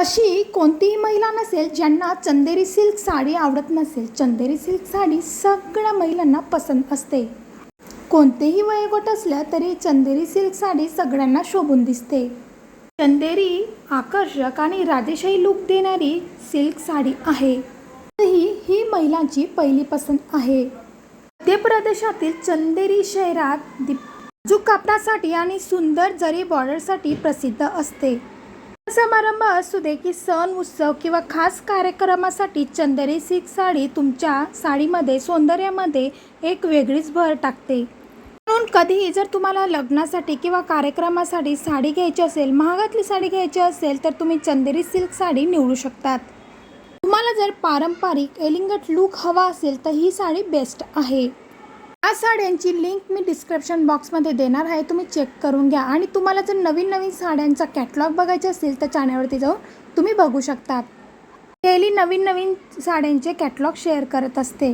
अशी कोणतीही महिला नसेल ज्यांना चंदेरी सिल्क साडी आवडत नसेल. चंदेरी सिल्क साडी सगळ्या महिलांना पसंत असते. कोणतेही वयोगट असलं तरी चंदेरी सिल्क साडी सगळ्यांना शोभून दिसते. चंदेरी आकर्षक आणि राजेशाही लूक देणारी सिल्क साडी आहे. ही महिलांची पहिली पसंत आहे. मध्य प्रदेशातील चंदेरी शहरात नाजूक कापडासाठी आणि सुंदर जरी बॉर्डरसाठी प्रसिद्ध असते. समारंभ असू दे की सण उत्सव किंवा खास कार्यक्रमासाठी चंदेरी सिल्क साडी तुमच्या साडीमध्ये सौंदर्यामध्ये एक वेगळीच भर टाकते. म्हणून कधीही जर तुम्हाला लग्नासाठी किंवा कार्यक्रमासाठी साडी घ्यायची असेल, महागातली साडी घ्यायची असेल तर तुम्ही चंदेरी सिल्क साडी निवडू शकतात. तुम्हाला जर पारंपरिक एलिगंट लूक हवा असेल तर ही साडी बेस्ट आहे. या साड्यांची लिंक मी डिस्क्रिप्शन बॉक्समध्ये देणार आहे, तुम्ही चेक करून घ्या. आणि तुम्हाला जर नवीन नवीन साड्यांचा कॅटलॉग बघायचा असेल तर चॅनलवरती जाऊन तुम्ही बघू शकतात. डेली नवीन नवीन साड्यांचे कॅटलॉग शेअर करत असते.